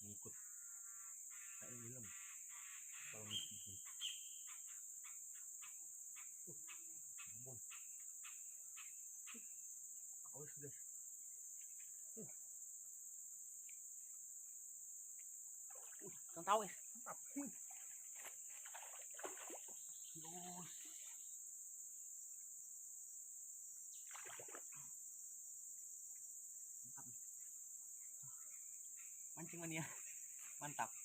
ngikut kayak film kalau ngikut. Ampun. Awas guys. Kan tahu es. Mantap. Yos. Mantap. Mancing mania. Mantap.